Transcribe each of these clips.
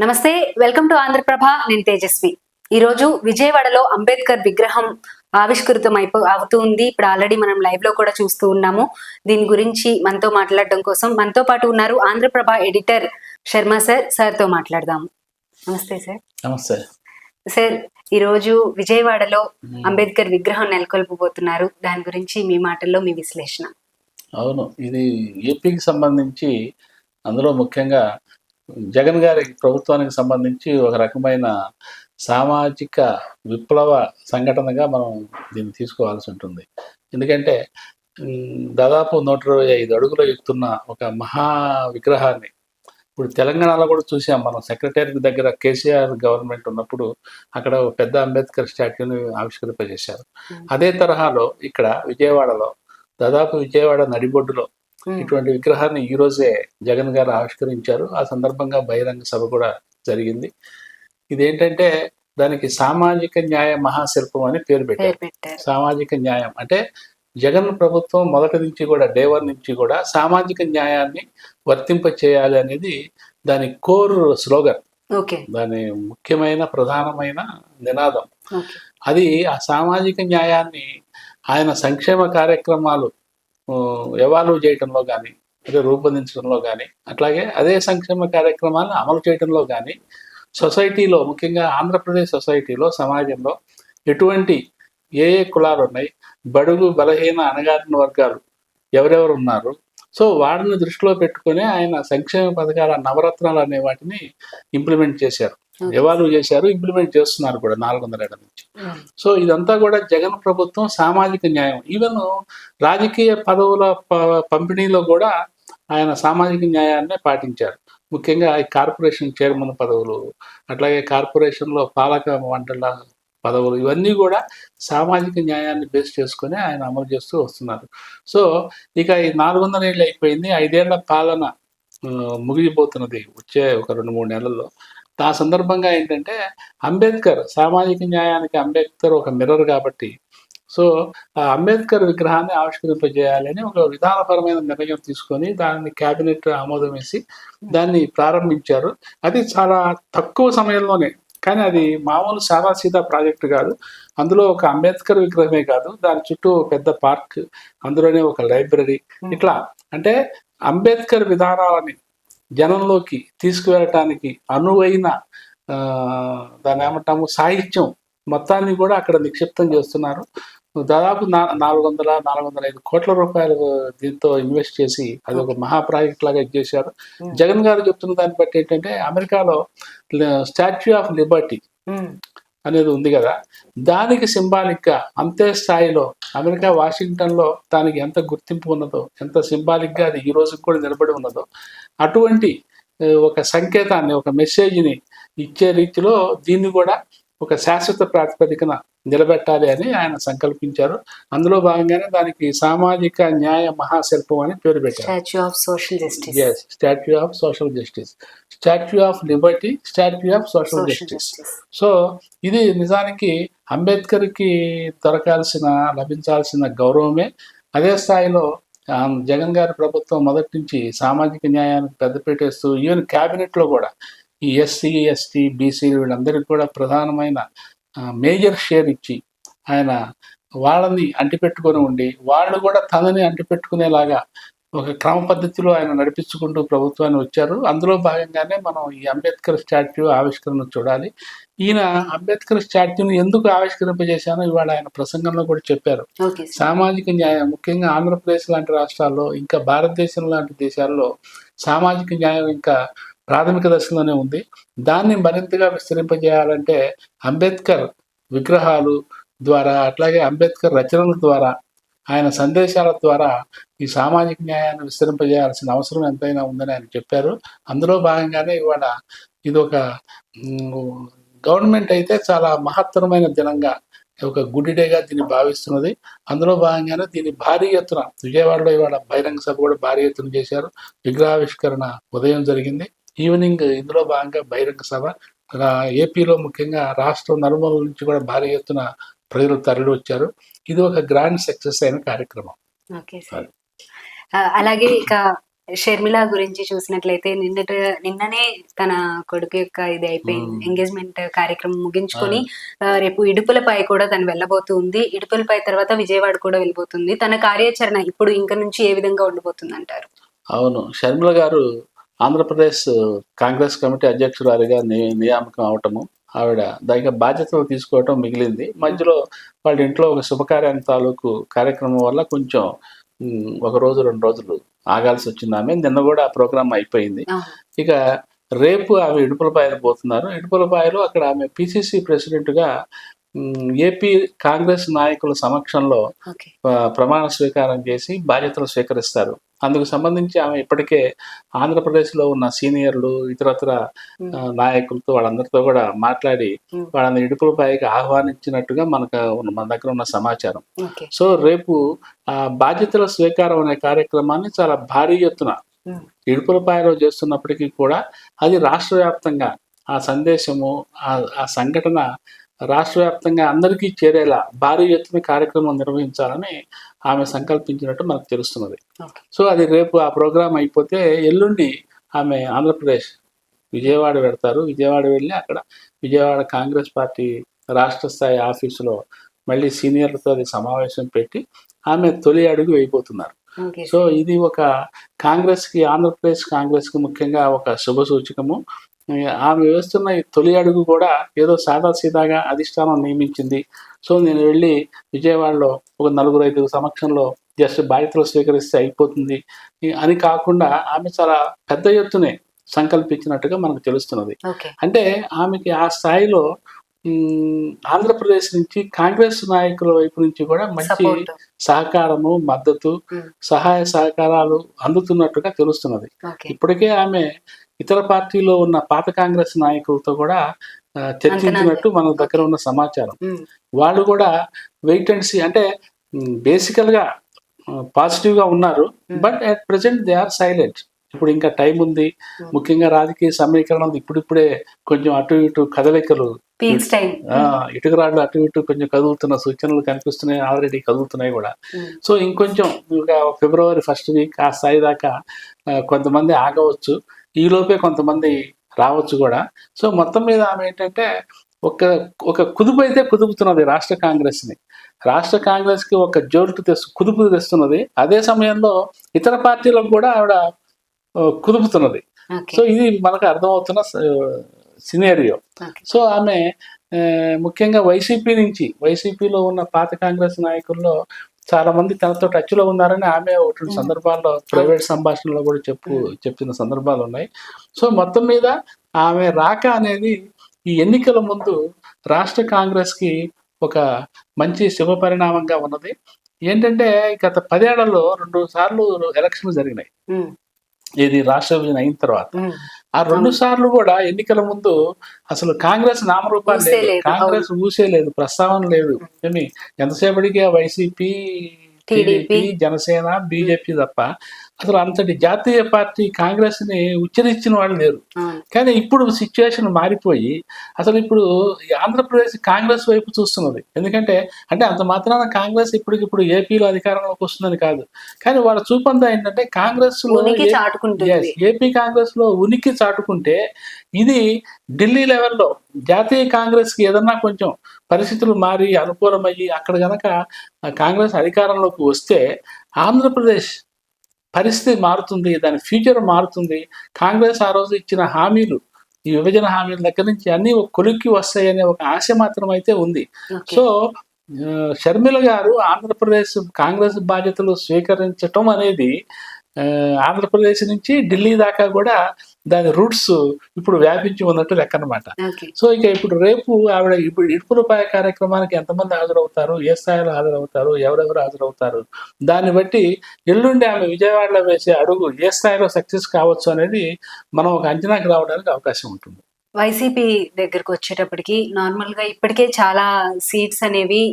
నమస్తే, welcome to Andhraprabha. నేను తేజస్వి. ఈరోజు విజయవాడలో అంబేద్కర్ విగ్రహం ఆవిష్కృతం అవుతూ ఉంది. ఇప్పుడు ఆల్రెడీ మనం లైవ్ లో కూడా చూస్తూ ఉన్నాము. దీని గురించి మనతో మాట్లాడడం కోసం మనతో పాటు ఉన్నారు ఆంధ్రప్రభ ఎడిటర్ శర్మ సార్. సార్తో మాట్లాడదాము. నమస్తే సార్. నమస్తే సార్. ఈరోజు విజయవాడలో అంబేద్కర్ విగ్రహం నెలకొల్పబోతున్నారు. దాని గురించి మీ మాటల్లో మీ విశ్లేషణ. అవును, ఇది ఏపీకి సంబంధించి, అందులో ముఖ్యంగా జగన్ గారి ప్రభుత్వానికి సంబంధించి ఒక రకమైన సామాజిక విప్లవ సంఘటనగా మనం దీన్ని తీసుకోవాల్సి ఉంటుంది. ఎందుకంటే దాదాపు 125 అడుగులు ఎత్తున్న ఒక మహా విగ్రహాన్ని ఇప్పుడు తెలంగాణలో కూడా చూసాం. మనం సెక్రటరీ దగ్గర కేసీఆర్ గవర్నమెంట్ ఉన్నప్పుడు అక్కడ ఒక పెద్ద అంబేద్కర్ స్టాట్యూని ఆవిష్కరింపజేశారు. అదే తరహాలో ఇక్కడ విజయవాడలో, దాదాపు విజయవాడ నడిబొడ్డులో ఇటువంటి విగ్రహాన్ని ఈ రోజే జగన్ గారు ఆవిష్కరించారు. ఆ సందర్భంగా బహిరంగ సభ కూడా జరిగింది. ఇదేంటంటే దానికి సామాజిక న్యాయ మహాశిల్పం అని పేరు పెట్టారు. సామాజిక న్యాయం అంటే జగన్ ప్రభుత్వం మొదటి నుంచి కూడా, డే 1 నుంచి కూడా సామాజిక న్యాయాన్ని వర్తింప చేయాలి అనేది దాని కోర్ స్లోగన్, దాని ముఖ్యమైన ప్రధానమైన నినాదం. అది ఆ సామాజిక న్యాయాన్ని ఆయన సంక్షేమ కార్యక్రమాలు ఎవాల్వ్ చేయటంలో కానీ, అంటే రూపొందించడంలో కానీ, అట్లాగే అదే సంక్షేమ కార్యక్రమాలను అమలు చేయడంలో కానీ, సొసైటీలో ముఖ్యంగా ఆంధ్రప్రదేశ్ సొసైటీలో, సమాజంలో ఎటువంటి ఏ కులాలు ఉన్నాయి, బడుగు బలహీన అణగారిన వర్గాలు ఎవరెవరు ఉన్నారు, సో వాటిని దృష్టిలో పెట్టుకుని ఆయన సంక్షేమ పథకాల నవరత్నాలు అనే వాటిని ఇంప్లిమెంట్ చేశారు, ఎవాల్వ్ చేశారు, ఇంప్లిమెంట్ చేస్తున్నారు కూడా 400 ఏళ్ల నుంచి. సో ఇదంతా కూడా జగన్ ప్రభుత్వం సామాజిక న్యాయం. ఈవెన్ రాజకీయ పదవుల పంపిణీలో కూడా ఆయన సామాజిక న్యాయాన్నే పాటించారు. ముఖ్యంగా ఈ కార్పొరేషన్ చైర్మన్ పదవులు, అట్లాగే కార్పొరేషన్లో పాలక మండల పదవులు, ఇవన్నీ కూడా సామాజిక న్యాయాన్ని బేస్ చేసుకుని ఆయన అమలు చేస్తూ వస్తున్నారు. సో ఇక ఈ 400 ఏళ్ళు అయిపోయింది. 5 ఏళ్ల పాలన ముగిసిపోతున్నది వచ్చే ఒక 2-3 నెలల్లో. ఆ సందర్భంగా ఏంటంటే అంబేద్కర్ సామాజిక న్యాయానికి అంబేద్కర్ ఒక మిర్రర్ కాబట్టి, సో ఆ అంబేద్కర్ విగ్రహాన్ని ఆవిష్కరింపజేయాలని ఒక విధానపరమైన నిర్ణయం తీసుకొని దాన్ని క్యాబినెట్ ఆమోదం వేసి దాన్ని ప్రారంభించారు. అది చాలా తక్కువ సమయంలోనే, కానీ అది మామూలు సాదాసీదా ప్రాజెక్టు కాదు. అందులో ఒక అంబేద్కర్ విగ్రహమే కాదు, దాని చుట్టూ పెద్ద పార్క్, అందులోనే ఒక లైబ్రరీ, ఇట్లా అంటే అంబేద్కర్ విధానాలని జనంలోకి తీసుకువెళ్ళటానికి అనువైన దాన్ని ఏమంటాము సాహిత్యం మొత్తాన్ని కూడా అక్కడ నిక్షిప్తం చేస్తున్నారు. దాదాపు 405 కోట్ల రూపాయలు దీంతో ఇన్వెస్ట్ చేసి అది ఒక మహా ప్రాజెక్ట్ లాగా చేశారు. జగన్ గారు చెప్తున్న దాన్ని బట్టి ఏంటంటే అమెరికాలో స్టాచ్యూ ఆఫ్ లిబర్టీ అనేది ఉంది కదా, దానికి సింబాలిక్ గా అంతే స్థాయిలో అమెరికా వాషింగ్టన్లో దానికి ఎంత గుర్తింపు ఉన్నదో, ఎంత సింబాలిక్ గా అది ఈ రోజుకి కూడా నిలబడి ఉన్నదో, అటువంటి ఒక సంకేతాన్ని, ఒక మెసేజ్ని ఇచ్చే రీతిలో దీన్ని కూడా ఒక శాశ్వత ప్రాతిపదికన నిలబెట్టాలి అని ఆయన సంకల్పించారు. అందులో భాగంగానే దానికి సామాజిక న్యాయ మహాశిల్పం అని పేరు పెట్టారు. Statue of social justice, statue of social justice, statue of Liberty, statue of social justice. So ఇది నిజానికి అంబేద్కర్కి లభించాల్సిన గౌరవమే. అదే స్థాయిలో జగన్ గారి ప్రభుత్వం మొదటి నుంచి సామాజిక న్యాయానికి పెద్దపీటేస్తూ, ఈవెన్ క్యాబినెట్లో కూడా ఈ ఎస్సీ, ఎస్టీ, బీసీ వీళ్ళందరికీ కూడా ప్రధానమైన మేజర్ షేర్ ఇచ్చి ఆయన వాళ్ళని అంటిపెట్టుకొని ఉండి, వాళ్ళు కూడా తనని అంటిపెట్టుకునేలాగా ఒక క్రమ పద్ధతిలో ఆయన నడిపించుకుంటూ ప్రభుత్వాన్ని వచ్చారు. అందులో భాగంగానే మనం ఈ అంబేద్కర్ స్టాట్యూ ఆవిష్కరణ చూడాలి. ఈయన అంబేద్కర్ స్టాట్యూని ఎందుకు ఆవిష్కరింపజేశానో ఇవాళ ఆయన ప్రసంగంలో కూడా చెప్పారు. సామాజిక న్యాయం ముఖ్యంగా ఆంధ్రప్రదేశ్ లాంటి రాష్ట్రాల్లో, ఇంకా భారతదేశం లాంటి దేశాల్లో సామాజిక న్యాయం ఇంకా ప్రాథమిక దశలోనే ఉంది. దాన్ని మరింతగా విస్తరింపజేయాలంటే అంబేద్కర్ విగ్రహాలు ద్వారా, అట్లాగే అంబేద్కర్ రచనల ద్వారా, ఆయన సందేశాల ద్వారా ఈ సామాజిక న్యాయాన్ని విస్తరింపజేయాల్సిన అవసరం ఎంతైనా ఉందని ఆయన చెప్పారు. అందులో భాగంగానే ఇవాళ ఇది ఒక గవర్నమెంట్ అయితే చాలా మహత్తరమైన దినంగా, ఒక గుడ్ డేగా దీన్ని భావిస్తున్నది. అందులో భాగంగానే దీన్ని భారీ ఎత్తున విజయవాడలో ఇవాళ బహిరంగ సభ కూడా భారీ ఎత్తున చేశారు. విగ్రహావిష్కరణ ఉదయం జరిగింది, ఈవినింగ్ ఇందులో భాగంగా బహిరంగ సభ. ఏపీలో ముఖ్యంగా రాష్ట్రం నలుమూలల నుంచి కూడా భారీ ఎత్తున ప్రజలు తరలి వచ్చారు. ఇది ఒక గ్రాండ్ సక్సెస్ అయిన కార్యక్రమం. అలాగే ఇక షర్మిల గురించి చూసినట్లయితే నిన్ననే తన కొడుకు యొక్క ఇది అయిపోయింది, ఎంగేజ్మెంట్ కార్యక్రమం ముగించుకొని రేపు ఇడుపులపై కూడా తను వెళ్ళబోతుంది. ఇడుపులపై తర్వాత విజయవాడ కూడా వెళ్ళబోతుంది. తన కార్యాచరణ ఇప్పుడు ఇంక నుంచి ఏ విధంగా ఉండబోతుంది అంటారు? అవును, షర్మిల గారు ఆంధ్రప్రదేశ్ కాంగ్రెస్ కమిటీ అధ్యక్షురాలిగా నియామకం అవటము, ఆవిడ దానికి బాధ్యతలు తీసుకోవటం మిగిలింది. మధ్యలో వాళ్ళ ఇంట్లో ఒక శుభకార్యాన్ని తాలూకు కార్యక్రమం వల్ల కొంచెం ఒక రోజు 2 రోజులు ఆగాల్సి వచ్చింది. ఆమె నిన్న కూడా ఆ ప్రోగ్రామ్ అయిపోయింది. ఇక రేపు ఆమె ఇడుపులపాయలు పోతున్నారు. ఇడుపులపాయలు అక్కడ ఆమె పిసిసి ప్రెసిడెంట్గా ఏపీ కాంగ్రెస్ నాయకుల సమక్షంలో ప్రమాణ స్వీకారం చేసి బాధ్యతలు స్వీకరిస్తారు. అందుకు సంబంధించి ఆమె ఇప్పటికే ఆంధ్రప్రదేశ్లో ఉన్న సీనియర్లు, ఇతరత్ర నాయకులతో వాళ్ళందరితో కూడా మాట్లాడి వాళ్ళని ఇడుపులపైకి ఆహ్వానించినట్టుగా మన దగ్గర ఉన్న సమాచారం. సో రేపు ఆ బాధ్యతల స్వీకారం అనే కార్యక్రమాన్ని చాలా భారీ ఎత్తున ఇడుపులపాయలో చేస్తున్నప్పటికీ కూడా అది రాష్ట్ర వ్యాప్తంగా ఆ సందేశము, ఆ సంఘటన రాష్ట్ర వ్యాప్తంగా అందరికీ చేరేలా భారీ ఎత్తున కార్యక్రమం నిర్వహించాలని ఆమె సంకల్పించినట్టు మనకు తెలుస్తున్నది. సో అది రేపు ఆ ప్రోగ్రాం అయిపోతే ఎల్లుండి ఆమె ఆంధ్రప్రదేశ్ విజయవాడ వెళ్తారు. విజయవాడ వెళ్ళి అక్కడ విజయవాడ కాంగ్రెస్ పార్టీ రాష్ట్ర స్థాయి ఆఫీసులో మళ్ళీ సీనియర్లతో అది సమావేశం పెట్టి ఆమె తొలి అడుగు వేయబోతున్నారు. సో ఇది ఒక కాంగ్రెస్కి, ఆంధ్రప్రదేశ్ కాంగ్రెస్కి ముఖ్యంగా ఒక శుభ సూచకము. ఆమె వేస్తున్న ఈ తొలి అడుగు కూడా ఏదో సాదాసీదాగా అధిష్టానం నియమించింది, సో నేను వెళ్ళి విజయవాడలో ఒక 4-5 సమక్షంలో జస్ట్ బాధ్యతలు స్వీకరిస్తే అయిపోతుంది అని కాకుండా ఆమె చాలా పెద్ద ఎత్తునే సంకల్పించినట్టుగా మనకు తెలుస్తున్నది. అంటే ఆమెకి ఆ స్థాయిలో ఆంధ్రప్రదేశ్ నుంచి కాంగ్రెస్ నాయకుల వైపు నుంచి కూడా మంచి సహకారము, మద్దతు, సహాయ సహకారాలు అందుతున్నట్టుగా తెలుస్తున్నది. ఇప్పటికే ఆమె ఇతర పార్టీలో ఉన్న పాత కాంగ్రెస్ నాయకులతో కూడా చర్చించినట్టు మన దగ్గర ఉన్న సమాచారం. వాళ్ళు కూడా వెయిట్ అండ్ సీ, అంటే బేసికల్గా పాజిటివ్గా ఉన్నారు. But at present they are silent. ఇప్పుడు ఇంకా టైం ఉంది. ముఖ్యంగా రాజకీయ సమీకరణం ఇప్పుడిప్పుడే కొంచెం అటు ఇటు కదలికలు, ఇటుకరాళ్ళు అటు ఇటు కొంచెం కదులుతున్న సూచనలు కనిపిస్తున్నాయి, ఆల్రెడీ కదులుతున్నాయి కూడా. సో ఇంకొంచెం ఇంకా ఫిబ్రవరి 1st వీక్ ఆ స్థాయి దాకా కొంతమంది ఆగవచ్చు, ఈలోపే కొంతమంది రావచ్చు కూడా. సో మొత్తం మీద ఆమె ఏంటంటే ఒక కుదుపు అయితే కుదుపుతున్నది రాష్ట్ర కాంగ్రెస్ని. రాష్ట్ర కాంగ్రెస్కి ఒక జోల్టు కుదుపు తెస్తున్నది. అదే సమయంలో ఇతర పార్టీలకు కూడా ఆవిడ కుదుపుతున్నది. సో ఇది మనకు అర్థమవుతున్న సినేరియో. సో ఆమె ముఖ్యంగా వైసీపీలో ఉన్న పాత కాంగ్రెస్ నాయకుల్లో చాలా మంది తనతో టచ్లో ఉన్నారని ఆమె ఒకటి సందర్భాల్లో ప్రైవేట్ సంభాషణలో కూడా చెప్పిన సందర్భాలు ఉన్నాయి. సో మొత్తం మీద ఆమె రాక అనేది ఈ ఎన్నికల ముందు రాష్ట్ర కాంగ్రెస్కి ఒక మంచి శుభ పరిణామంగా ఉన్నది. ఏంటంటే గత 10 ఏళ్లలో 2 సార్లు ఎలక్షన్లు జరిగినాయి. ఇది రాష్ట్ర విభజన అయిన తర్వాత ఆ 2 సార్లు కూడా ఎన్నికల ముందు అసలు కాంగ్రెస్ నామరూపాలు లేదు, కాంగ్రెస్ ఊసే లేదు, ప్రస్తావన లేదు. ఏమి ఎంతసేపటికి వైసీపీ, టీడీపీ, జనసేన, బీజేపీ తప్ప అసలు అంతటి జాతీయ పార్టీ కాంగ్రెస్ ని ఉచ్చరించిన వాళ్ళు లేరు. కానీ ఇప్పుడు సిచ్యువేషన్ మారిపోయి అసలు ఇప్పుడు ఆంధ్రప్రదేశ్ కాంగ్రెస్ వైపు చూస్తున్నది. ఎందుకంటే అంత మాత్రాన కాంగ్రెస్ ఇప్పుడు ఏపీలో అధికారంలోకి వస్తుందని కాదు, కానీ వాళ్ళ చూపంతా ఏంటంటే కాంగ్రెస్ లో ఏపీ కాంగ్రెస్ లో ఉనికి చాటుకుంటే ఇది ఢిల్లీ లెవెల్లో జాతీయ కాంగ్రెస్ కి ఏదన్నా కొంచెం పరిస్థితులు మారి అనుకూలమయ్యి అక్కడ గనక కాంగ్రెస్ అధికారంలోకి వస్తే ఆంధ్రప్రదేశ్ పరిస్థితి మారుతుంది, దాని ఫ్యూచర్ మారుతుంది. కాంగ్రెస్ ఆ రోజు ఇచ్చిన హామీలు, ఈ విభజన హామీల దగ్గర నుంచి అన్ని ఒక కొలిక్కి వస్తాయనే ఒక ఆశ మాత్రం అయితే ఉంది. సో షర్మిల గారు ఆంధ్రప్రదేశ్ కాంగ్రెస్ బాధ్యతలు స్వీకరించటం అనేది ఆంధ్రప్రదేశ్ నుంచి ఢిల్లీ దాకా కూడా దాని రూట్స్ ఇప్పుడు వ్యాపించి ఉన్నట్టు లెక్క అనమాట. సో ఇక ఇప్పుడు రేపు ఆవిడ ఇడుపులపాయ కార్యక్రమానికి ఎంతమంది హాజరవుతారు, ఏ స్థాయిలో హాజరవుతారు, ఎవరెవరు హాజరవుతారు, దాన్ని బట్టి ఎల్లుండి ఆమె విజయవాడలో వేసే అడుగు ఏ స్థాయిలో సక్సెస్ కావచ్చు అనేది మనం ఒక అంచనాకి రావడానికి అవకాశం ఉంటుంది. వైసీపీ దగ్గరకు వచ్చేటప్పటికి నార్మల్ గా ఇప్పటికే చాలా సీట్స్ అనేవి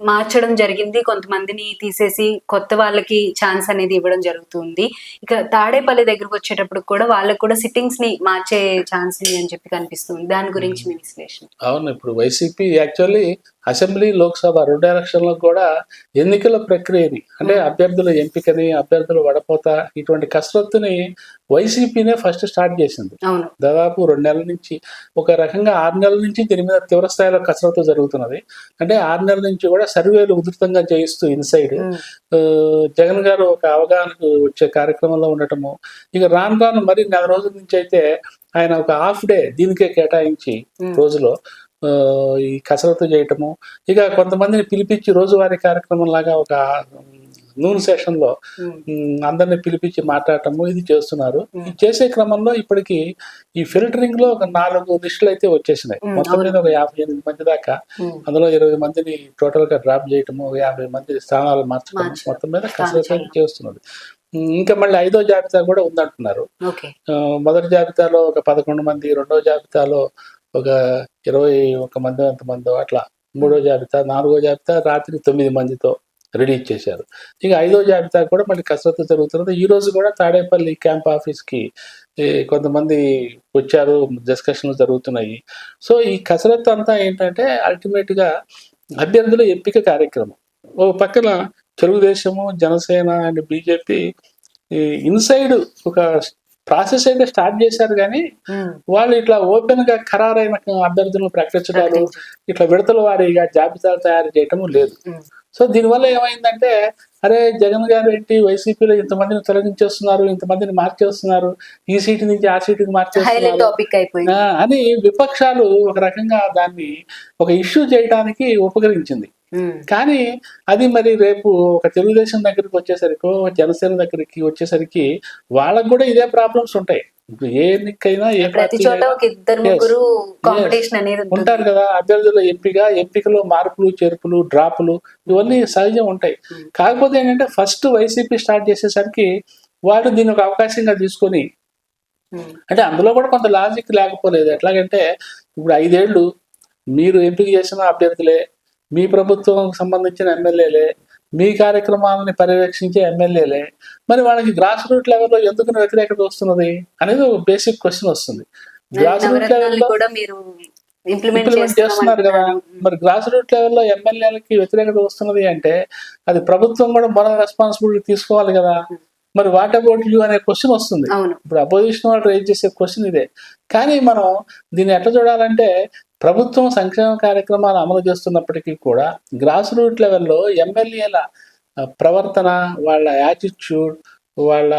మార్చడం జరిగింది, కొంతమందిని తీసేసి కొత్త వాళ్ళకి ఛాన్స్ అనేది ఇవ్వడం జరుగుతుంది. ఇక తాడేపల్లి దగ్గరకు వచ్చేటప్పుడు కూడా వాళ్ళకు కూడా సిట్టింగ్స్ ని మార్చే ఛాన్స్ ఉంది అని చెప్పి కనిపిస్తుంది. దాని గురించి మీ విశ్లేషణ? అవును, ఇప్పుడు వైసీపీ యాక్చువల్లీ అసెంబ్లీ లోక్సభ 2 ఎలక్షన్లకు కూడా ఎన్నికల ప్రక్రియని అంటే అభ్యర్థుల ఎంపికని, అభ్యర్థుల వడపోత ఇటువంటి కసరత్తుని వైసీపీనే ఫస్ట్ స్టార్ట్ చేసింది. అవును. దాదాపు 2 నెలల నుంచి, ఒక రకంగా 6 నెలల నుంచి దీని మీద తీవ్ర స్థాయిలో కసరత్తు జరుగుతున్నది. అంటే 6 నెలల నుంచి కూడా సర్వేలు ఉధృతంగా చేయిస్తూ ఇన్సైడ్ జగన్ గారు ఒక అవగాహనకు వచ్చే కార్యక్రమంలో ఉండటము, ఇక రాను రాను మరి 4 రోజుల నుంచి అయితే ఆయన ఒక హాఫ్ డే దీనికే కేటాయించి రోజులో ఈ కసరత్తు చేయటము, ఇక కొంతమందిని పిలిపించి రోజువారీ కార్యక్రమం లాగా ఒక నూన్ సెషన్ లో అందరిని పిలిపించి మాట్లాడటము ఇది చేస్తున్నారు. ఇది చేసే క్రమంలో ఇప్పటికి ఈ ఫిల్టరింగ్ లో ఒక 4 లిస్టులు అయితే వచ్చేసినాయి. మొత్తం మీద ఒక 58 మంది దాకా, అందులో 20 మందిని టోటల్ గా డ్రాప్ చేయటము, 50 మంది స్థానాలు మార్చడం, మొత్తం మీద కసరత్తు చేస్తున్నది. ఇంకా మళ్ళీ 5వ జాబితా కూడా ఉందంటున్నారు. మొదటి జాబితాలో ఒక 11 మంది, 2వ జాబితాలో ఒక 21 మంది అంతమందో అట్లా, 3వ జాబితా, 4వ జాబితా రాత్రి 9 మందితో రిలీజ్ చేశారు. ఇక 5వ జాబితా కూడా మళ్ళీ కసరత్తు జరుగుతున్నది. ఈ రోజు కూడా తాడేపల్లి క్యాంప్ ఆఫీస్ కి కొంతమంది వచ్చారు, డిస్కషన్లు జరుగుతున్నాయి. సో ఈ కసరత్తు అంతా ఏంటంటే అల్టిమేట్ గా అభ్యర్థుల ఎంపిక కార్యక్రమం. ఓ పక్కన Telugu Desam, Janasena and BJP inside ఒక ప్రాసెస్ అయితే స్టార్ట్ చేశారు, కానీ వాళ్ళు ఇట్లా ఓపెన్ గా ఖరారైన అభ్యర్థులను ప్రకటించడాలు, ఇట్లా విడతల వారీగా జాబితాలు తయారు చేయటము లేదు. సో దీనివల్ల ఏమైందంటే, అరే జగన్ గారు ఏంటి వైసీపీలో ఇంతమందిని తొలగించేస్తున్నారు, ఇంతమందిని మార్చేస్తున్నారు, ఈ సీటు నుంచి ఆ సీటుకి మార్చేస్తున్నారు అని విపక్షాలు ఒక రకంగా దాన్ని ఒక ఇష్యూ చేయడానికి ఉపకరించింది. కానీ అది మరి రేపు ఒక తెలుగుదేశం దగ్గరికి వచ్చేసరికి, జనసేన దగ్గరికి వచ్చేసరికి వాళ్ళకు కూడా ఇదే ప్రాబ్లమ్స్ ఉంటాయి. ఇప్పుడు ఏ ఎన్నికైనా ఏ పార్టీ ఉంటారు కదా, అభ్యర్థుల ఎంపికలో మార్పులు, చేర్పులు, డ్రాపులు ఇవన్నీ సహజం ఉంటాయి. కాకపోతే ఏంటంటే ఫస్ట్ వైసీపీ స్టార్ట్ చేసేసరికి వాళ్ళు దీన్ని ఒక అవకాశంగా తీసుకొని, అంటే అందులో కూడా కొంత లాజిక్ లేకపోలేదు. ఎట్లాగంటే ఇప్పుడు 5 ఏళ్ళు మీరు ఎంపిక చేసిన అభ్యర్థులే, మీ ప్రభుత్వం సంబంధించిన ఎమ్మెల్యేలే, మీ కార్యక్రమాలని పర్యవేక్షించే ఎమ్మెల్యేలే, మరి వాళ్ళకి గ్రాస్ రూట్ లెవెల్లో ఎందుకు వ్యతిరేకత వస్తున్నది అనేది ఒక బేసిక్ క్వశ్చన్ వస్తుంది. గ్రాస్ రూట్ లెవెల్లో ఇంప్లిమెంట్ చేస్తున్నారు కదా, మరి గ్రాస్ రూట్ లెవెల్లో ఎమ్మెల్యేలకి వ్యతిరేకత వస్తున్నది అంటే అది ప్రభుత్వం కూడా మొరల్ రెస్పాన్సిబిలిటీ తీసుకోవాలి కదా. మరి వాట్ అబౌట్ యూ అనే క్వశ్చన్ వస్తుంది. ఇప్పుడు అపోజిషన్ వాళ్ళు రైజ్ చేసే క్వశ్చన్ ఇదే. కానీ మనం దీన్ని ఎట్లా చూడాలంటే, ప్రభుత్వం సంక్షేమ కార్యక్రమాలు అమలు చేస్తున్నప్పటికీ కూడా గ్రాస్ రూట్ లెవెల్లో ఎమ్మెల్యేల ప్రవర్తన, వాళ్ళ యాటిట్యూడ్, వాళ్ళ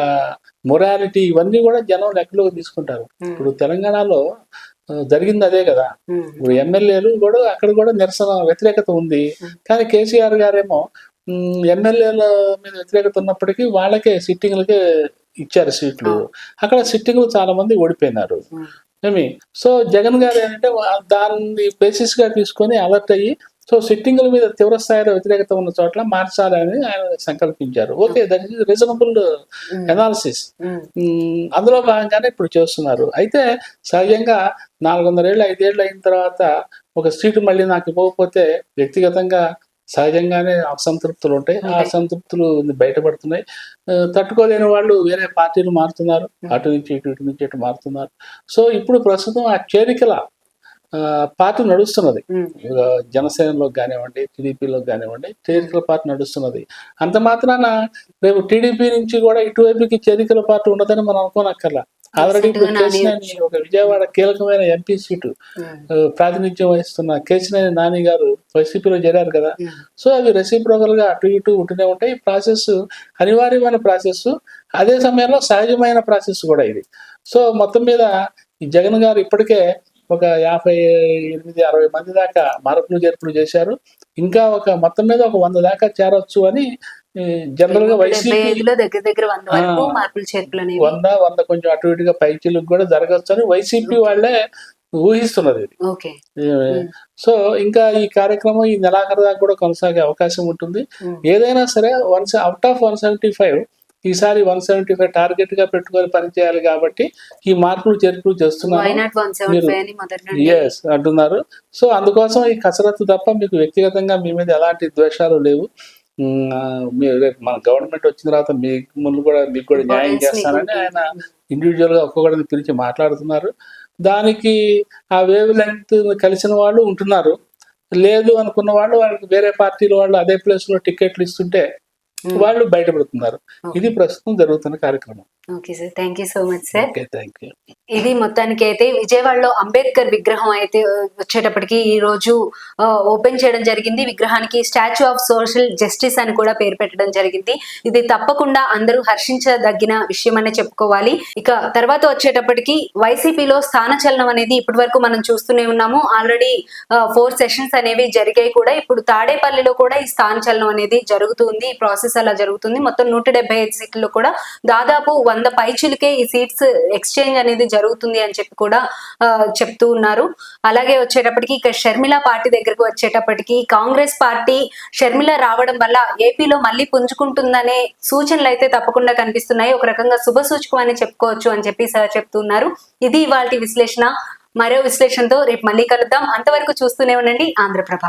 మొరాలిటీ ఇవన్నీ కూడా జనం లెక్కలోకి తీసుకుంటారు. ఇప్పుడు తెలంగాణలో జరిగింది అదే కదా. ఇప్పుడు ఎమ్మెల్యేలు కూడా అక్కడ కూడా నిరసన వ్యతిరేకత ఉంది, కానీ కేసీఆర్ గారేమో ఎమ్మెల్యేల మీద వ్యతిరేకత ఉన్నప్పటికీ వాళ్ళకే సిట్టింగ్లకే ఇచ్చారు సీట్లు. అక్కడ సిట్టింగ్లు చాలా మంది ఓడిపోయినారు. సో జగన్ గారు ఏంటంటే దాన్ని బేసిస్ గా తీసుకొని అలర్ట్ అయ్యి, సో సిట్టింగ్ల మీద తీవ్ర స్థాయిలో వ్యతిరేకత ఉన్న చోట్ల మార్చాలని ఆయన సంకల్పించారు. Okay, that is reasonable analysis. అందులో భాగంగానే ఇప్పుడు చేస్తున్నారు. అయితే సహజంగా 400 ఏళ్ళు 5 ఏళ్ళు అయిన తర్వాత ఒక సీటు మళ్ళీ నాకు ఇవ్వకపోతే వ్యక్తిగతంగా సహజంగానే అసంతృప్తులు ఉంటాయి. ఆ అసంతృప్తులు బయటపడుతున్నాయి. తట్టుకోలేని వాళ్ళు వేరే పార్టీలు మారుతున్నారు, అటు నుంచి ఇటు నుంచి ఇటు మారుతున్నారు. సో ఇప్పుడు ప్రస్తుతం ఆ చేరికల పార్టీ నడుస్తున్నది. జనసేనలో కానివ్వండి, టీడీపీలో కానివ్వండి, చేరికల పార్టీ నడుస్తున్నది. అంత మాత్రాన రేపు టీడీపీ నుంచి కూడా ఇటువైపుకి చేరికల పార్టీ ఉండదని మనం అనుకోనక్కర్లా. ఆల్రెడీ ఇప్పుడు కేసినేని, ఒక విజయవాడ కీలకమైన ఎంపీ సీటు ప్రాతినిధ్యం వహిస్తున్న కేసినేని నాని గారు వైసీపీలో చేరారు కదా. సో అవి రెసిప్రోకల్ గా అటు ఇటు ఉంటూనే ఉంటాయి. ఈ ప్రాసెస్ అనివార్యమైన ప్రాసెస్, అదే సమయంలో సహజమైన ప్రాసెస్ కూడా ఇది. సో మొత్తం మీద ఈ జగన్ గారు ఇప్పటికే ఒక 58-60 మంది దాకా మార్పులు చేర్పులు చేశారు. ఇంకా ఒక మొత్తం మీద ఒక 100 దాకా చేరొచ్చు అని జనరల్ గా వైసీపీ 100 కొంచెం అటు ఇటుగా పైచీలకు కూడా జరగచ్చు అని వైసీపీ వాళ్ళే ఊహిస్తున్నది. సో ఇంకా ఈ కార్యక్రమం ఈ నెలాఖరు దాకా కూడా కొనసాగే అవకాశం ఉంటుంది. ఏదైనా సరే అవుట్ ఆఫ్ 175 ఈసారి 175 టార్గెట్ గా పెట్టుకొని పనిచేయాలి కాబట్టి ఈ మార్పులు చేర్పులు వై చేస్తున్నాను నాట్ 175 అని మొదటి నుండి ఎస్ అంటున్నారు. సో అందుకోసం ఈ కసరత్తు తప్ప మీకు వ్యక్తిగతంగా మీ మీద ఎలాంటి ద్వేషాలు లేవు. మీరు రేపు మన గవర్నమెంట్ వచ్చిన తర్వాత మీకు కూడా న్యాయం Importance చేస్తానని మీకు ఆయన ఇండివిజువల్ గా ఒక్కొక్కరిని పిలిచి మాట్లాడుతున్నారు. దానికి ఆ వేవ్ లెంగ్త్ కలిసిన వాళ్ళు ఉంటున్నారు. లేదు అనుకున్న వాళ్ళు వాళ్ళకి వేరే పార్టీల వాళ్ళు అదే ప్లేస్ లో టికెట్లు ఇస్తుంటే వాళ్ళు బయటపడుతున్నారు. ఇది ప్రస్తుతం జరుగుతున్న కార్యక్రమం. Okay sir, thank you so much sir. Okay, thank you. ఇది మొత్తానికి అయితే విజయవాడలో అంబేద్కర్ విగ్రహం అయితే వచ్చేటప్పటికి ఈ రోజు ఓపెన్ చేయడం జరిగింది. విగ్రహానికి స్టాచ్యూ ఆఫ్ సోషల్ జస్టిస్ అని కూడా పేరు పెట్టడం జరిగింది. ఇది తప్పకుండా అందరూ హర్షించదగిన విషయం అనే చెప్పుకోవాలి. ఇక తర్వాత వచ్చేటప్పటికి వైసీపీలో స్థానచలనం అనేది ఇప్పటి వరకు మనం చూస్తూనే ఉన్నాము. ఆల్రెడీ 4 సెషన్స్ అనేవి జరిగాయి కూడా. ఇప్పుడు తాడేపల్లిలో కూడా ఈ స్థానచలనం అనేది జరుగుతుంది. ఈ ప్రాసెస్ అలా జరుగుతుంది. మొత్తం 175 సీట్లలో కూడా దాదాపు 100 పైచిలకే ఈ సీట్స్ ఎక్స్చేంజ్ అనేది జరుగుతుంది అని చెప్పి కూడా చెప్తూ ఉన్నారు. అలాగే వచ్చేటప్పటికి ఇక షర్మిల పార్టీ దగ్గరకు వచ్చేటప్పటికి కాంగ్రెస్ పార్టీ షర్మిల రావడం వల్ల ఏపీలో మళ్ళీ పుంజుకుంటుందనే సూచనలు అయితే తప్పకుండా కనిపిస్తున్నాయి. ఒక రకంగా శుభ సూచకం అని చెప్పుకోవచ్చు అని చెప్పి సార్ చెప్తున్నారు. ఇది ఇవాల్టి విశ్లేషణ. మరో విశ్లేషణతో రేపు మళ్ళీ కలుద్దాం. అంతవరకు చూస్తూనే ఉండండి ఆంధ్రప్రభ.